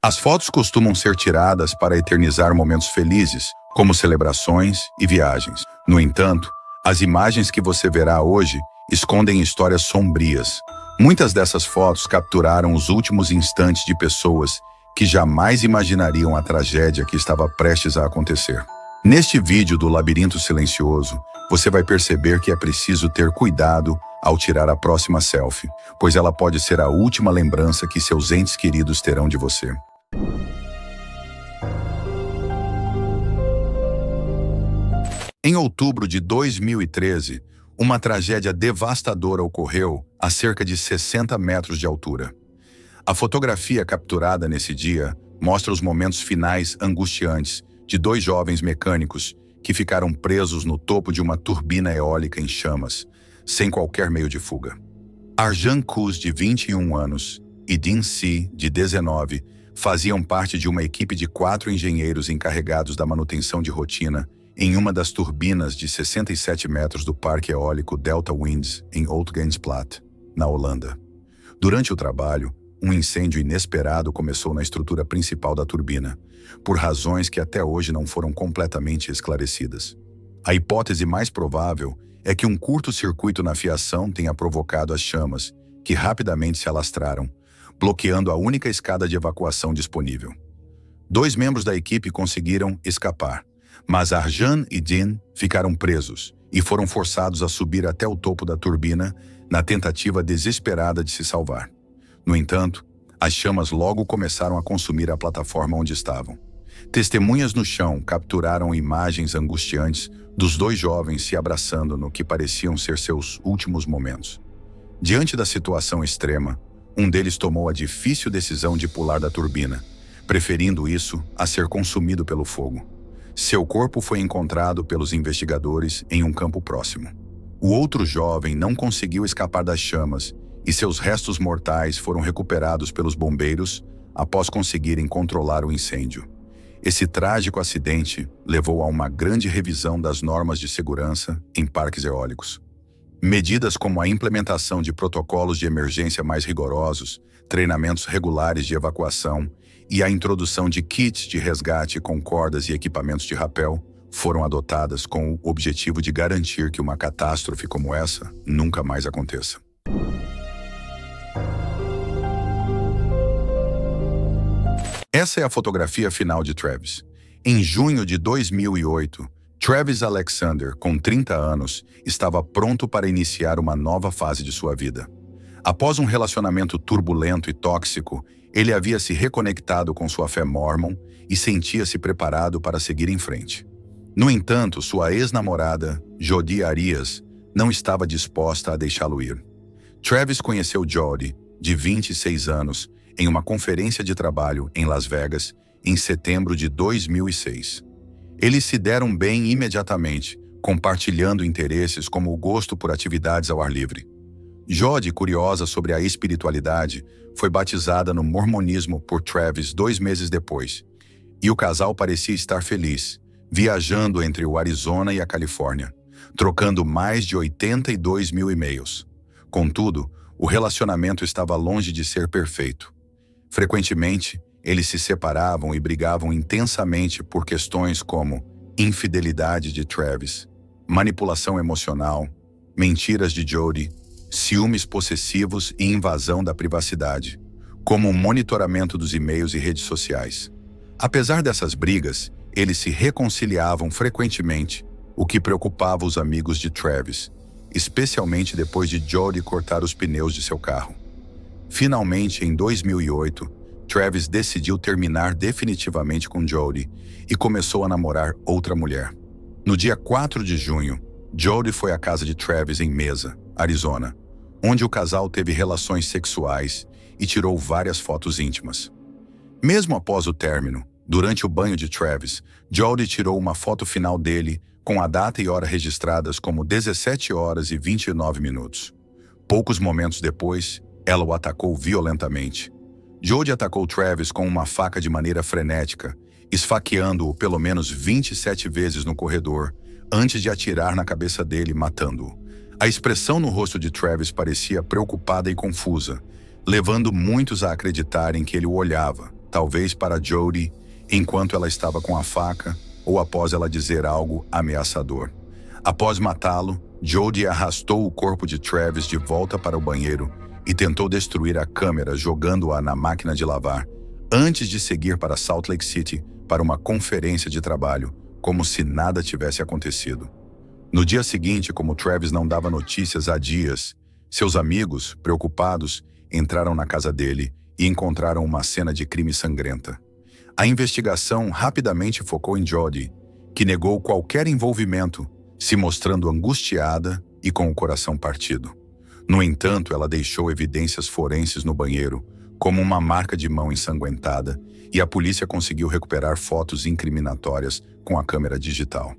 As fotos costumam ser tiradas para eternizar momentos felizes, como celebrações e viagens. No entanto, as imagens que você verá hoje escondem histórias sombrias. Muitas dessas fotos capturaram os últimos instantes de pessoas que jamais imaginariam a tragédia que estava prestes a acontecer. Neste vídeo do Labirinto Silencioso, você vai perceber que é preciso ter cuidado ao tirar a próxima selfie, pois ela pode ser a última lembrança que seus entes queridos terão de você. Em outubro de 2013, uma tragédia devastadora ocorreu a cerca de 60 metros de altura. A fotografia capturada nesse dia mostra os momentos finais angustiantes de dois jovens mecânicos que ficaram presos no topo de uma turbina eólica em chamas, sem qualquer meio de fuga. Arjan Kuz, de 21 anos, e Din Si, de 19, faziam parte de uma equipe de 4 engenheiros encarregados da manutenção de rotina em uma das turbinas de 67 metros do parque eólico Delta Winds, em Oud-Ghensplaat, na Holanda. Durante o trabalho, um incêndio inesperado começou na estrutura principal da turbina, por razões que até hoje não foram completamente esclarecidas. A hipótese mais provável é que um curto-circuito na fiação tenha provocado as chamas, que rapidamente se alastraram, bloqueando a única escada de evacuação disponível. 2 membros da equipe conseguiram escapar, mas Arjan e Din ficaram presos e foram forçados a subir até o topo da turbina na tentativa desesperada de se salvar. No entanto, as chamas logo começaram a consumir a plataforma onde estavam. Testemunhas no chão capturaram imagens angustiantes dos 2 jovens se abraçando no que pareciam ser seus últimos momentos. Diante da situação extrema, um deles tomou a difícil decisão de pular da turbina, preferindo isso a ser consumido pelo fogo. Seu corpo foi encontrado pelos investigadores em um campo próximo. O outro jovem não conseguiu escapar das chamas e seus restos mortais foram recuperados pelos bombeiros após conseguirem controlar o incêndio. Esse trágico acidente levou a uma grande revisão das normas de segurança em parques eólicos. Medidas como a implementação de protocolos de emergência mais rigorosos, treinamentos regulares de evacuação e a introdução de kits de resgate com cordas e equipamentos de rapel foram adotadas com o objetivo de garantir que uma catástrofe como essa nunca mais aconteça. Essa é a fotografia final de Travis. Em junho de 2008, Travis Alexander, com 30 anos, estava pronto para iniciar uma nova fase de sua vida. Após um relacionamento turbulento e tóxico, ele havia se reconectado com sua fé mórmon e sentia-se preparado para seguir em frente. No entanto, sua ex-namorada, Jodi Arias, não estava disposta a deixá-lo ir. Travis conheceu Jodi, de 26 anos, em uma conferência de trabalho em Las Vegas, em setembro de 2006. Eles se deram bem imediatamente, compartilhando interesses como o gosto por atividades ao ar livre. Jodi, curiosa sobre a espiritualidade, foi batizada no mormonismo por Travis 2 meses depois, e o casal parecia estar feliz, viajando entre o Arizona e a Califórnia, trocando mais de 82 mil e-mails. Contudo, o relacionamento estava longe de ser perfeito. Frequentemente, eles se separavam e brigavam intensamente por questões como infidelidade de Travis, manipulação emocional, mentiras de Jodi, ciúmes possessivos e invasão da privacidade, como o monitoramento dos e-mails e redes sociais. Apesar dessas brigas, eles se reconciliavam frequentemente, o que preocupava os amigos de Travis, especialmente depois de Jodi cortar os pneus de seu carro. Finalmente, em 2008, Travis decidiu terminar definitivamente com Jodi e começou a namorar outra mulher. No dia 4 de junho, Jodi foi à casa de Travis em Mesa, Arizona, onde o casal teve relações sexuais e tirou várias fotos íntimas. Mesmo após o término, durante o banho de Travis, Jodi tirou uma foto final dele com a data e hora registradas como 17 horas e 29 minutos. Poucos momentos depois, ela o atacou violentamente. Jodi atacou Travis com uma faca de maneira frenética, esfaqueando-o pelo menos 27 vezes no corredor, antes de atirar na cabeça dele, matando-o. A expressão no rosto de Travis parecia preocupada e confusa, levando muitos a acreditarem que ele o olhava, talvez para Jody, enquanto ela estava com a faca ou após ela dizer algo ameaçador. Após matá-lo, Jody arrastou o corpo de Travis de volta para o banheiro e tentou destruir a câmera jogando-a na máquina de lavar, antes de seguir para Salt Lake City para uma conferência de trabalho, como se nada tivesse acontecido. No dia seguinte, como Travis não dava notícias há dias, seus amigos, preocupados, entraram na casa dele e encontraram uma cena de crime sangrenta. A investigação rapidamente focou em Jody, que negou qualquer envolvimento, se mostrando angustiada e com o coração partido. No entanto, ela deixou evidências forenses no banheiro, como uma marca de mão ensanguentada, e a polícia conseguiu recuperar fotos incriminatórias com a câmera digital.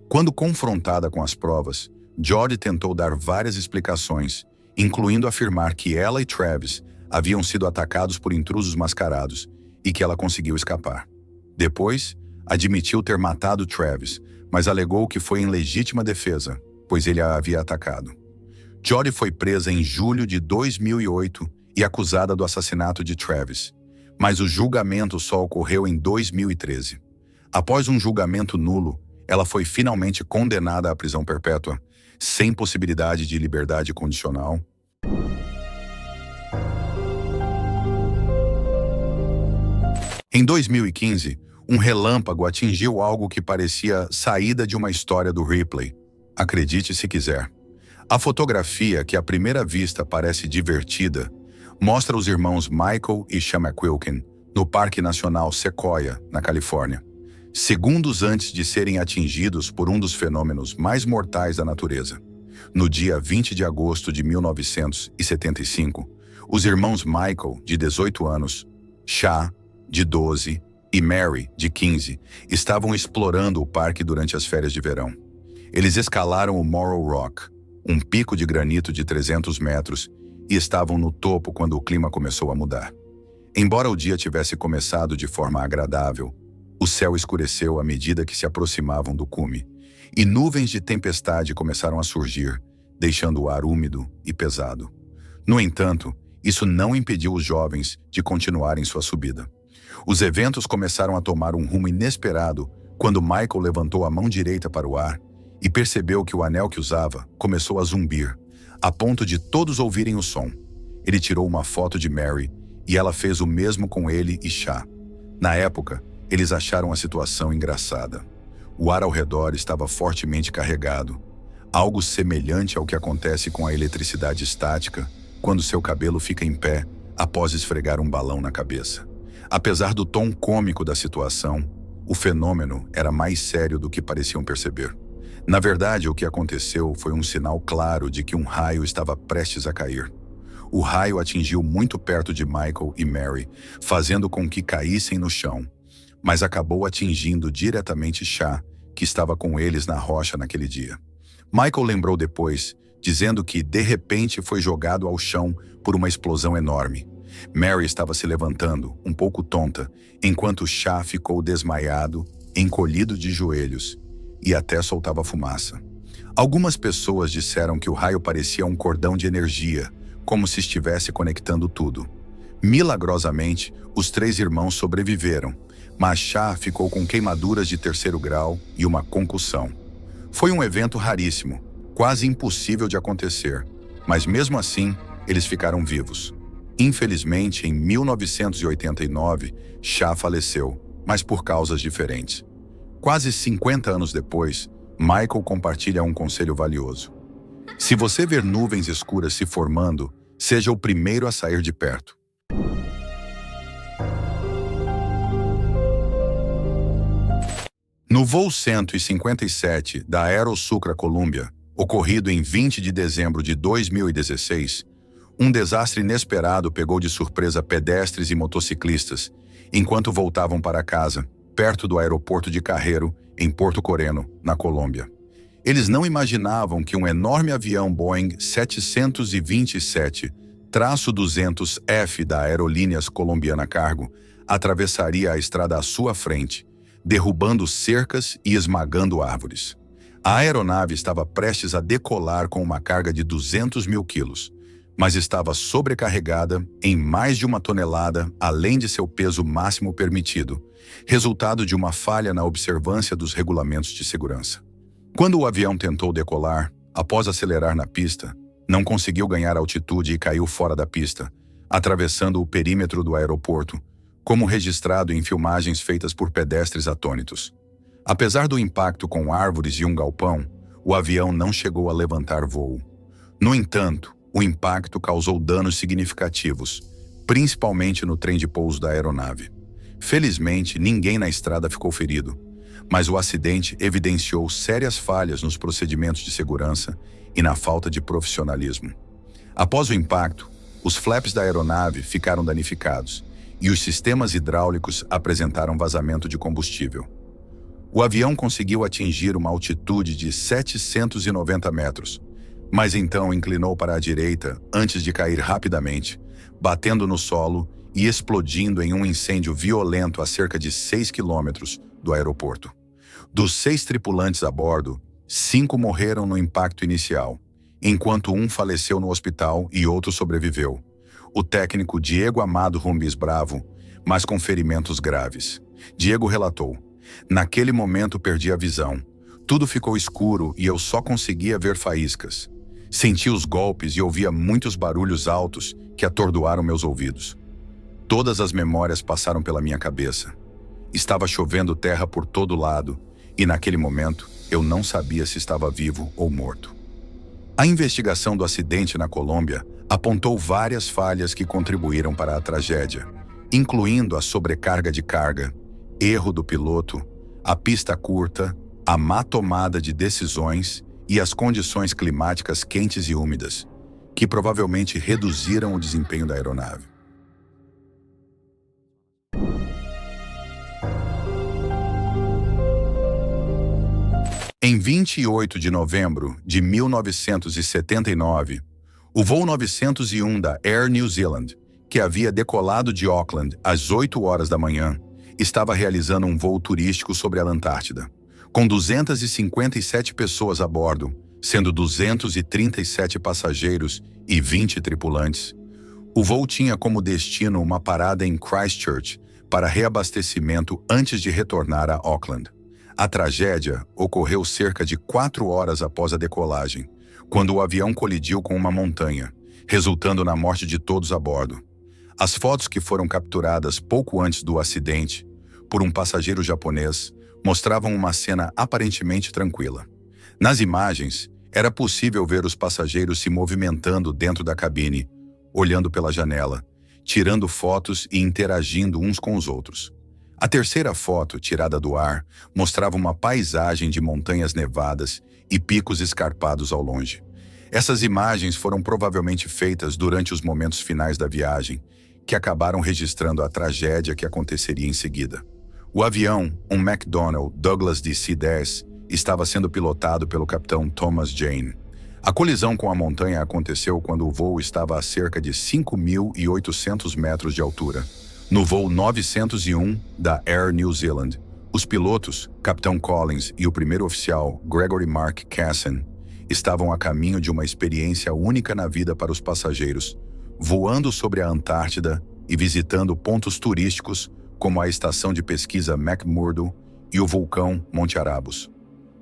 Quando confrontada com as provas, Jody tentou dar várias explicações, incluindo afirmar que ela e Travis haviam sido atacados por intrusos mascarados e que ela conseguiu escapar. Depois, admitiu ter matado Travis, mas alegou que foi em legítima defesa, pois ele a havia atacado. Jody foi presa em julho de 2008 e acusada do assassinato de Travis, mas o julgamento só ocorreu em 2013. Após um julgamento nulo, ela foi finalmente condenada à prisão perpétua, sem possibilidade de liberdade condicional. Em 2015, um relâmpago atingiu algo que parecia saída de uma história do Ripley. Acredite se quiser. A fotografia, que à primeira vista parece divertida, mostra os irmãos Michael e Sean McQuilkin no Parque Nacional Sequoia, na Califórnia, segundos antes de serem atingidos por um dos fenômenos mais mortais da natureza. No dia 20 de agosto de 1975, os irmãos Michael, de 18 anos, Sean, de 12, e Mary, de 15, estavam explorando o parque durante as férias de verão. Eles escalaram o Morro Rock, um pico de granito de 300 metros, e estavam no topo quando o clima começou a mudar. Embora o dia tivesse começado de forma agradável, o céu escureceu à medida que se aproximavam do cume, e nuvens de tempestade começaram a surgir, deixando o ar úmido e pesado. No entanto, isso não impediu os jovens de continuarem sua subida. Os eventos começaram a tomar um rumo inesperado quando Michael levantou a mão direita para o ar e percebeu que o anel que usava começou a zumbir, a ponto de todos ouvirem o som. Ele tirou uma foto de Mary e ela fez o mesmo com ele e Sean. Na época, eles acharam a situação engraçada. O ar ao redor estava fortemente carregado, algo semelhante ao que acontece com a eletricidade estática quando seu cabelo fica em pé após esfregar um balão na cabeça. Apesar do tom cômico da situação, o fenômeno era mais sério do que pareciam perceber. Na verdade, o que aconteceu foi um sinal claro de que um raio estava prestes a cair. O raio atingiu muito perto de Michael e Mary, fazendo com que caíssem no chão, mas acabou atingindo diretamente Sean, que estava com eles na rocha naquele dia. Michael lembrou depois, dizendo que, de repente, foi jogado ao chão por uma explosão enorme. Mary estava se levantando, um pouco tonta, enquanto Sean ficou desmaiado, encolhido de joelhos, e até soltava fumaça. Algumas pessoas disseram que o raio parecia um cordão de energia, como se estivesse conectando tudo. Milagrosamente, os 3 irmãos sobreviveram, mas Sean ficou com queimaduras de 3º grau e uma concussão. Foi um evento raríssimo, quase impossível de acontecer, mas mesmo assim, eles ficaram vivos. Infelizmente, em 1989, Sean faleceu, mas por causas diferentes. Quase 50 anos depois, Michael compartilha um conselho valioso. Se você ver nuvens escuras se formando, seja o primeiro a sair de perto. No voo 157 da Aerosucra Columbia, ocorrido em 20 de dezembro de 2016, um desastre inesperado pegou de surpresa pedestres e motociclistas enquanto voltavam para casa, perto do aeroporto de Carreiro, em Porto Coreno, na Colômbia. Eles não imaginavam que um enorme avião Boeing 727-200F da Aerolíneas Colombiana Cargo atravessaria a estrada à sua frente, derrubando cercas e esmagando árvores. A aeronave estava prestes a decolar com uma carga de 200 mil quilos, mas estava sobrecarregada em mais de 1 tonelada, além de seu peso máximo permitido, resultado de uma falha na observância dos regulamentos de segurança. Quando o avião tentou decolar, após acelerar na pista, não conseguiu ganhar altitude e caiu fora da pista, atravessando o perímetro do aeroporto, como registrado em filmagens feitas por pedestres atônitos. Apesar do impacto com árvores e um galpão, o avião não chegou a levantar voo. No entanto, o impacto causou danos significativos, principalmente no trem de pouso da aeronave. Felizmente, ninguém na estrada ficou ferido, mas o acidente evidenciou sérias falhas nos procedimentos de segurança e na falta de profissionalismo. Após o impacto, os flaps da aeronave ficaram danificados e os sistemas hidráulicos apresentaram vazamento de combustível. O avião conseguiu atingir uma altitude de 790 metros, mas então inclinou para a direita antes de cair rapidamente, batendo no solo e explodindo em um incêndio violento a cerca de 6 quilômetros do aeroporto. Dos 6 tripulantes a bordo, 5 morreram no impacto inicial, enquanto um faleceu no hospital e outro sobreviveu. O técnico Diego Amado Rumbis Bravo, mas com ferimentos graves. Diego relatou: "Naquele momento perdi a visão. Tudo ficou escuro e eu só conseguia ver faíscas. Senti os golpes e ouvia muitos barulhos altos que atordoaram meus ouvidos. Todas as memórias passaram pela minha cabeça. Estava chovendo terra por todo lado e naquele momento eu não sabia se estava vivo ou morto." A investigação do acidente na Colômbia apontou várias falhas que contribuíram para a tragédia, incluindo a sobrecarga de carga, erro do piloto, a pista curta, a má tomada de decisões e as condições climáticas quentes e úmidas, que provavelmente reduziram o desempenho da aeronave. Em 28 de novembro de 1979, o voo 901 da Air New Zealand, que havia decolado de Auckland às 8 horas da manhã, estava realizando um voo turístico sobre a Antártida, com 257 pessoas a bordo, sendo 237 passageiros e 20 tripulantes. O voo tinha como destino uma parada em Christchurch para reabastecimento antes de retornar a Auckland. A tragédia ocorreu cerca de 4 horas após a decolagem, quando o avião colidiu com uma montanha, resultando na morte de todos a bordo. As fotos que foram capturadas pouco antes do acidente, por um passageiro japonês, mostravam uma cena aparentemente tranquila. Nas imagens, era possível ver os passageiros se movimentando dentro da cabine, olhando pela janela, tirando fotos e interagindo uns com os outros. A terceira foto, tirada do ar, mostrava uma paisagem de montanhas nevadas e picos escarpados ao longe. Essas imagens foram provavelmente feitas durante os momentos finais da viagem, que acabaram registrando a tragédia que aconteceria em seguida. O avião, um McDonnell Douglas DC-10, estava sendo pilotado pelo capitão Thomas Jane. A colisão com a montanha aconteceu quando o voo estava a cerca de 5.800 metros de altura. No voo 901 da Air New Zealand, os pilotos, Capitão Collins e o primeiro oficial, Gregory Mark Casson, estavam a caminho de uma experiência única na vida para os passageiros, voando sobre a Antártida e visitando pontos turísticos como a estação de pesquisa McMurdo e o vulcão Monte Arabos.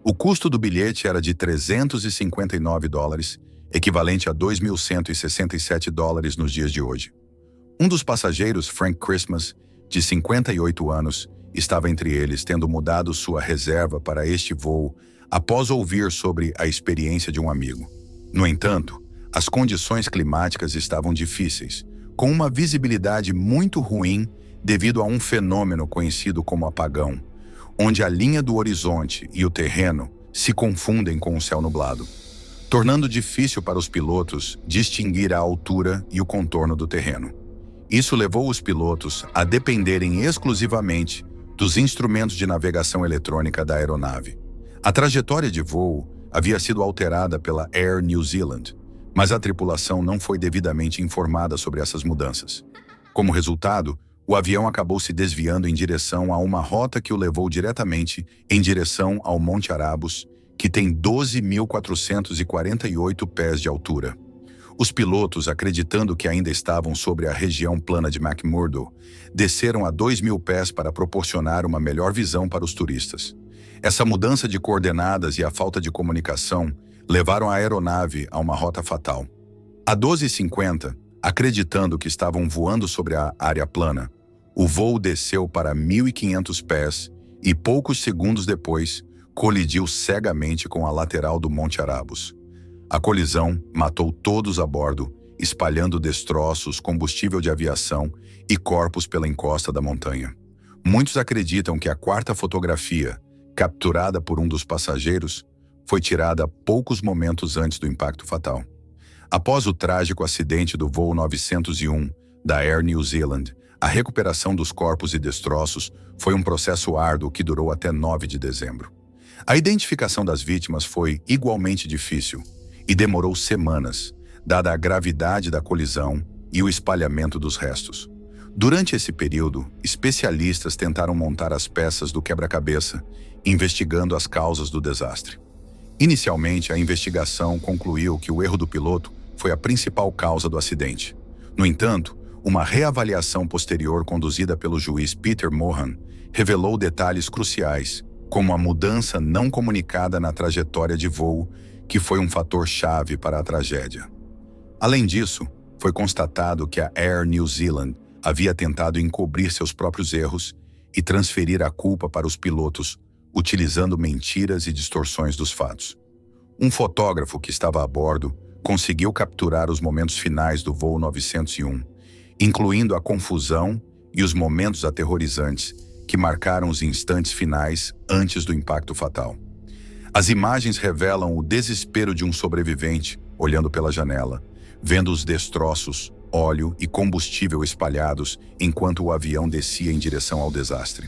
O custo do bilhete era de $359, equivalente a $2.167 nos dias de hoje. Um dos passageiros, Frank Christmas, de 58 anos, estava entre eles, tendo mudado sua reserva para este voo após ouvir sobre a experiência de um amigo. No entanto, as condições climáticas estavam difíceis, com uma visibilidade muito ruim devido a um fenômeno conhecido como apagão, onde a linha do horizonte e o terreno se confundem com o céu nublado, tornando difícil para os pilotos distinguir a altura e o contorno do terreno. Isso levou os pilotos a dependerem exclusivamente dos instrumentos de navegação eletrônica da aeronave. A trajetória de voo havia sido alterada pela Air New Zealand, mas a tripulação não foi devidamente informada sobre essas mudanças. Como resultado, o avião acabou se desviando em direção a uma rota que o levou diretamente em direção ao Monte Arabos, que tem 12.448 pés de altura. Os pilotos, acreditando que ainda estavam sobre a região plana de McMurdo, desceram a 2.000 pés para proporcionar uma melhor visão para os turistas. Essa mudança de coordenadas e a falta de comunicação levaram a aeronave a uma rota fatal. A 12h50, acreditando que estavam voando sobre a área plana, o voo desceu para 1.500 pés e, poucos segundos depois, colidiu cegamente com a lateral do Monte Arabus. A colisão matou todos a bordo, espalhando destroços, combustível de aviação e corpos pela encosta da montanha. Muitos acreditam que a quarta fotografia, capturada por um dos passageiros, foi tirada poucos momentos antes do impacto fatal. Após o trágico acidente do voo 901 da Air New Zealand, a recuperação dos corpos e destroços foi um processo árduo que durou até 9 de dezembro. A identificação das vítimas foi igualmente difícil e demorou semanas, dada a gravidade da colisão e o espalhamento dos restos. Durante esse período, especialistas tentaram montar as peças do quebra-cabeça, investigando as causas do desastre. Inicialmente, a investigação concluiu que o erro do piloto foi a principal causa do acidente. No entanto, uma reavaliação posterior conduzida pelo juiz Peter Mohan revelou detalhes cruciais, como a mudança não comunicada na trajetória de voo, que foi um fator-chave para a tragédia. Além disso, foi constatado que a Air New Zealand havia tentado encobrir seus próprios erros e transferir a culpa para os pilotos, utilizando mentiras e distorções dos fatos. Um fotógrafo que estava a bordo conseguiu capturar os momentos finais do voo 901, incluindo a confusão e os momentos aterrorizantes que marcaram os instantes finais antes do impacto fatal. As imagens revelam o desespero de um sobrevivente olhando pela janela, vendo os destroços, óleo e combustível espalhados enquanto o avião descia em direção ao desastre.